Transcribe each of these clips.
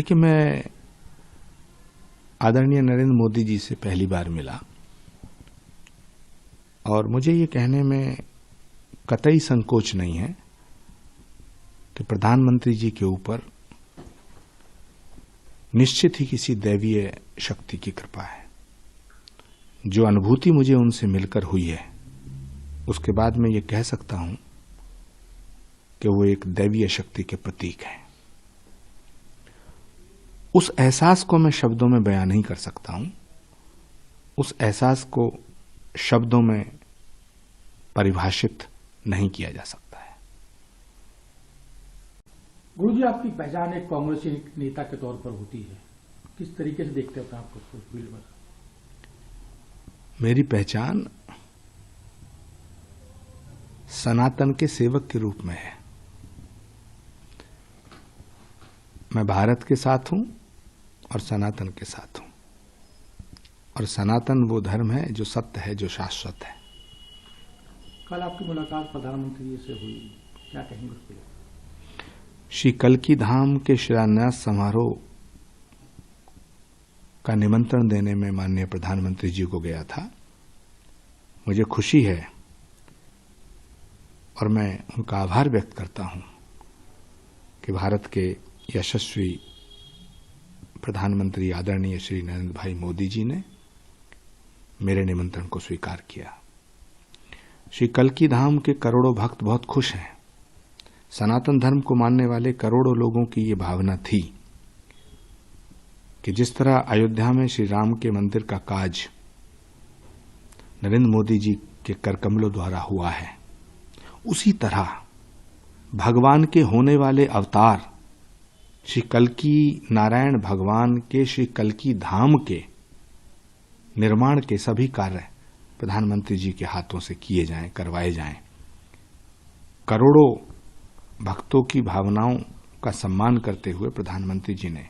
देखिए, मैं आदरणीय नरेंद्र मोदी जी से पहली बार मिला और मुझे ये कहने में कतई संकोच नहीं है कि प्रधानमंत्री जी के ऊपर निश्चित ही किसी दैवीय शक्ति की कृपा है। जो अनुभूति मुझे उनसे मिलकर हुई है, उसके बाद मैं ये कह सकता हूं कि वो एक दैवीय शक्ति के प्रतीक हैं। उस एहसास को मैं शब्दों में बयान नहीं कर सकता हूं। उस एहसास को शब्दों में परिभाषित नहीं किया जा सकता है। गुरुजी, आपकी पहचान एक कांग्रेसी नेता के तौर पर होती है, किस तरीके से देखते हैं आप उसको फील्ड में? मेरी पहचान सनातन के सेवक के रूप में है। मैं भारत के साथ हूं और सनातन के साथ हूं, और सनातन वो धर्म है जो सत्य है, जो शाश्वत है। कल आपकी मुलाकात प्रधानमंत्री जी से हुई, क्या कहेंगे उस पर? श्री कल्की धाम के शिलान्यास समारोह का निमंत्रण देने में माननीय प्रधानमंत्री जी को गया था। मुझे खुशी है और मैं उनका आभार व्यक्त करता हूं कि भारत के यशस्वी प्रधानमंत्री आदरणीय श्री नरेंद्र भाई मोदी जी ने मेरे निमंत्रण को स्वीकार किया। श्री कल्की धाम के करोड़ों भक्त बहुत खुश हैं। सनातन धर्म को मानने वाले करोड़ों लोगों की ये भावना थी कि जिस तरह अयोध्या में श्री राम के मंदिर का काज नरेंद्र मोदी जी के करकमलों द्वारा हुआ है, उसी तरह भगवान के होने वाले अवतार श्री कल्की नारायण भगवान के श्री कल्की धाम के निर्माण के सभी कार्य प्रधानमंत्री जी के हाथों से किए जाएं, करवाए जाएं। करोड़ों भक्तों की भावनाओं का सम्मान करते हुए प्रधानमंत्री जी ने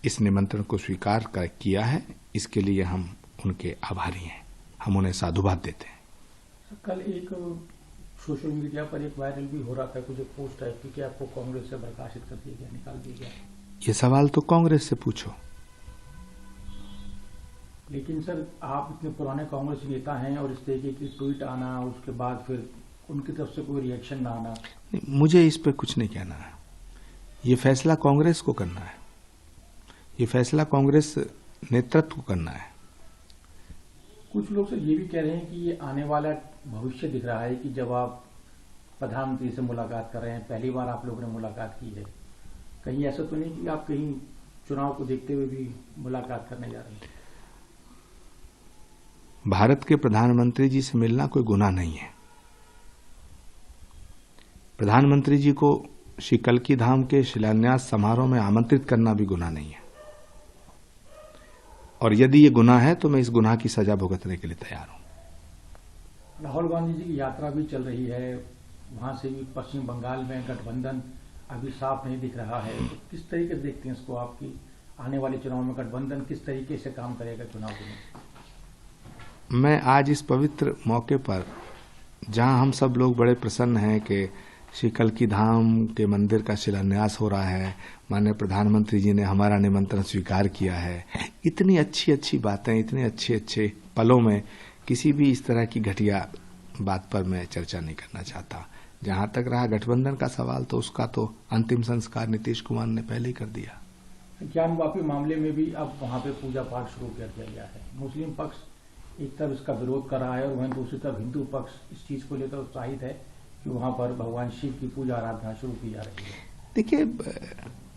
इस निमंत्रण को स्वीकार किया है। इसके लिए हम उनके आभारी हैं, हम उन्हें साधुवाद देते हैं। कल एक सोशल मीडिया पर एक वायरल भी हो रहा था, कुछ पोस्ट है कि आपको कांग्रेस से बर्खास्त कर दिया गया, निकाल दिया गया। ये सवाल तो कांग्रेस से पूछो। लेकिन सर, आप इतने पुराने कांग्रेस नेता हैं और इस तरीके की ट्वीट आना, उसके बाद फिर उनकी तरफ से कोई रिएक्शन ना आना। मुझे इस पर कुछ नहीं कहना है। ये फैसला कांग्रेस को करना है, ये फैसला कांग्रेस नेतृत्व को करना है। कुछ लोग सर ये भी कह रहे हैं कि ये आने वाला भविष्य दिख रहा है कि जब आप प्रधानमंत्री से मुलाकात कर रहे हैं, पहली बार आप लोगों ने मुलाकात की है, कहीं ऐसा तो नहीं कि आप कहीं चुनाव को देखते हुए भी मुलाकात करने जा रहे हैं? भारत के प्रधानमंत्री जी से मिलना कोई गुनाह नहीं है। प्रधानमंत्री जी को श्री कल्की धाम के शिलान्यास समारोह में आमंत्रित करना भी गुनाह नहीं है, और यदि ये गुनाह है तो मैं इस गुनाह की सजा भुगतने के लिए तैयार हूं। राहुल गांधी जी की यात्रा भी चल रही है, वहां से भी पश्चिम बंगाल में गठबंधन अभी साफ नहीं दिख रहा है, तो किस तरीके से देखते हैं इसको? आपकी आने वाले चुनाव में गठबंधन किस तरीके से काम करेगा चुनाव में? मैं आज इस पवित्र मौके पर, जहां हम सब लोग बड़े प्रसन्न हैं कि श्री कल्की धाम के मंदिर का शिलान्यास हो रहा है, माननीय प्रधानमंत्री जी ने हमारा निमंत्रण स्वीकार किया है, इतनी अच्छी अच्छी बातें, इतने अच्छे अच्छे पलों में किसी भी इस तरह की घटिया बात पर मैं चर्चा नहीं करना चाहता। जहां तक रहा गठबंधन का सवाल, तो उसका तो अंतिम संस्कार नीतीश कुमार ने पहले ही कर दिया। ज्ञानवापी मामले में भी अब वहां पे पूजा पाठ शुरू कर दिया गया है। मुस्लिम पक्ष एक तरफ इसका विरोध कर रहा है और वहीं दूसरी तरफ हिंदू पक्ष इस चीज को लेकर उत्साहित है कि वहां पर भगवान शिव की पूजा आराधना शुरू की जा रही है। देखिए,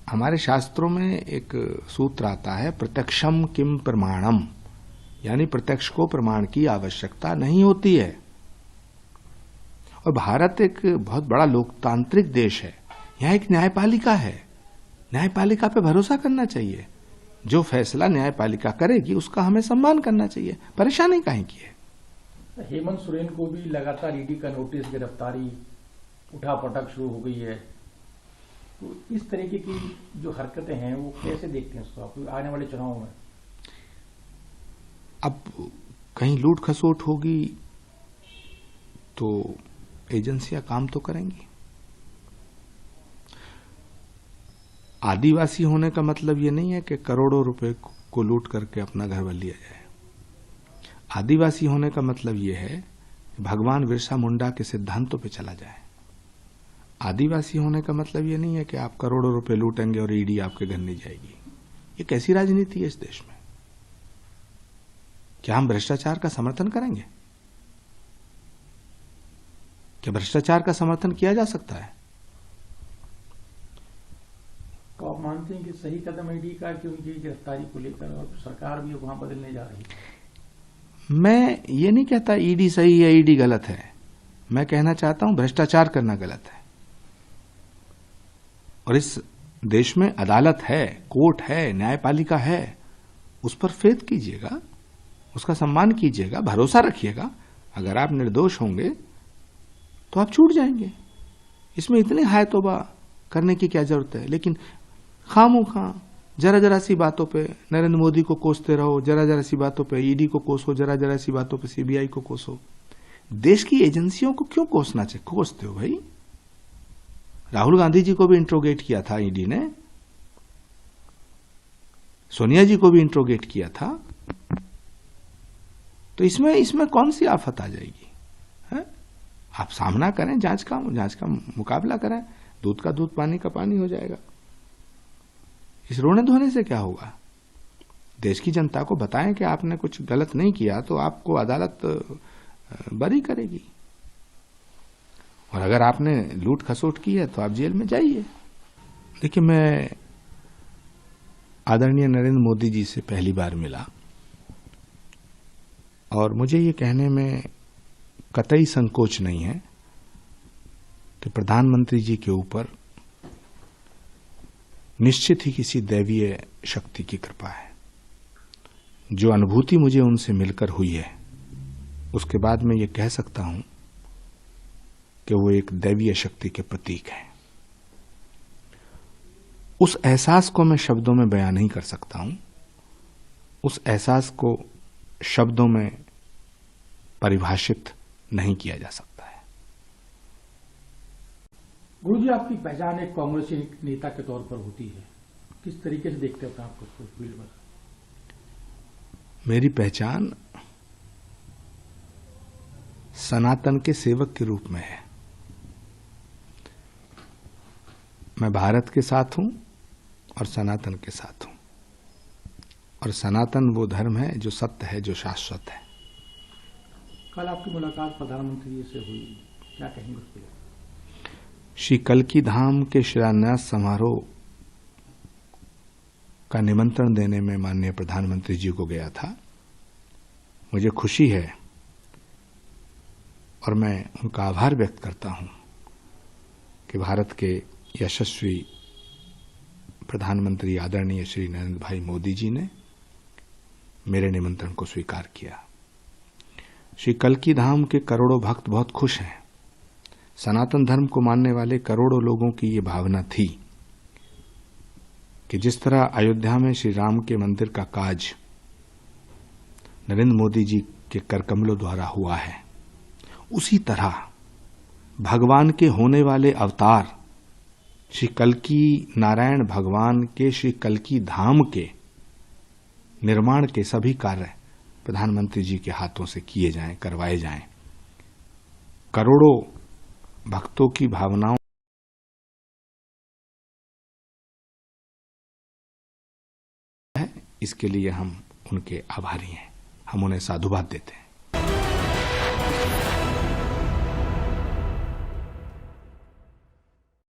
हमारे शास्त्रों में एक सूत्र आता है, प्रत्यक्षम किम प्रमाणम, यानी प्रत्यक्ष को प्रमाण की आवश्यकता नहीं होती है। और भारत एक बहुत बड़ा लोकतांत्रिक देश है, यहां एक न्यायपालिका है, न्यायपालिका पे भरोसा करना चाहिए। जो फैसला न्यायपालिका करेगी उसका हमें सम्मान करना चाहिए, परेशानी काहे की है? हेमंत सोरेन को भी लगातार ईडी का नोटिस, गिरफ्तारी, उठापटक शुरू हो गई है, तो इस तरीके की जो हरकतें हैं वो कैसे देखते हैं उसको आप आने वाले चुनाव में? अब कहीं लूट खसोट होगी तो एजेंसियां काम तो करेंगी। आदिवासी होने का मतलब ये नहीं है कि करोड़ों रुपए को लूट करके अपना घर बन लिया जाए। आदिवासी होने का मतलब ये है कि भगवान बिरसा मुंडा के सिद्धांतों पे चला जाए। आदिवासी होने का मतलब ये नहीं है कि आप करोड़ों रुपए लूटेंगे और ईडी आपके घर नहीं जाएगी। ये कैसी राजनीति है इस देश में? क्या हम भ्रष्टाचार का समर्थन करेंगे? क्या भ्रष्टाचार का समर्थन किया जा सकता है? तो आप मानते हैं कि सही कदम ईडी का कि उनकी गिरफ्तारी को लेकर और सरकार भी वहां बदलने जा रही है? मैं ये नहीं कहता ईडी सही है ईडी गलत है। मैं कहना चाहता हूं भ्रष्टाचार करना गलत है। और इस देश में अदालत है, कोर्ट है, न्यायपालिका है, उस पर फेथ कीजिएगा, उसका सम्मान कीजिएगा, भरोसा रखिएगा। अगर आप निर्दोष होंगे तो आप छूट जाएंगे। इसमें इतने हाय तौबा करने की क्या जरूरत है? लेकिन खामोखा जरा जरा सी बातों पे नरेंद्र मोदी को कोसते रहो, जरा जरा सी बातों पे ईडी को कोसो, जरा जरा सी बातों पे सीबीआई को कोसो। देश की एजेंसियों को क्यों कोसते हो भाई? राहुल गांधी जी को भी इंट्रोगेट किया था ईडी ने, सोनिया जी को भी इंट्रोगेट किया था। तो इसमें कौन सी आफत आ जाएगी? है? आप सामना करें, जांच का मुकाबला करें, दूध का दूध पानी का पानी हो जाएगा। इस रोने धोने से क्या होगा? देश की जनता को बताएं कि आपने कुछ गलत नहीं किया तो आपको अदालत बरी करेगी, और अगर आपने लूट खसोट की है तो आप जेल में जाइए। देखिए, मैं आदरणीय नरेंद्र मोदी जी से पहली बार मिला और मुझे ये कहने में कतई संकोच नहीं है कि प्रधानमंत्री जी के ऊपर निश्चित ही किसी दैवीय शक्ति की कृपा है। जो अनुभूति मुझे उनसे मिलकर हुई है, उसके बाद मैं ये कह सकता हूं कि वो एक दैवीय शक्ति के प्रतीक है। उस एहसास को मैं शब्दों में बयान नहीं कर सकता हूं। उस एहसास को शब्दों में परिभाषित नहीं किया जा सकता है। गुरुजी, आपकी पहचान एक कांग्रेसी नेता के तौर पर होती है, किस तरीके से देखते हैं आप उसको फील्ड में? मेरी पहचान सनातन के सेवक के रूप में है। मैं भारत के साथ हूं और सनातन के साथ हूं, और सनातन वो धर्म है जो सत्य है, जो शाश्वत है। कल आपकी मुलाकात प्रधानमंत्री जी से हुई, क्या कहेंगे उसके लिए? श्री कल्की धाम के शिलान्यास समारोह का निमंत्रण देने में माननीय प्रधानमंत्री जी को गया था। मुझे खुशी है और मैं उनका आभार व्यक्त करता हूं कि भारत के यशस्वी प्रधानमंत्री आदरणीय श्री नरेंद्र भाई मोदी जी ने मेरे निमंत्रण को स्वीकार किया। श्री कल्की धाम के करोड़ों भक्त बहुत खुश हैं। सनातन धर्म को मानने वाले करोड़ों लोगों की ये भावना थी कि जिस तरह अयोध्या में श्री राम के मंदिर का काज नरेंद्र मोदी जी के करकमलों द्वारा हुआ है, उसी तरह भगवान के होने वाले अवतार श्री कल्की नारायण भगवान के श्री कल्की धाम के निर्माण के सभी कार्य प्रधानमंत्री जी के हाथों से किए जाएं, करवाए जाएं। करोड़ों भक्तों की भावनाओं है, इसके लिए हम उनके आभारी हैं, हम उन्हें साधुवाद देते हैं।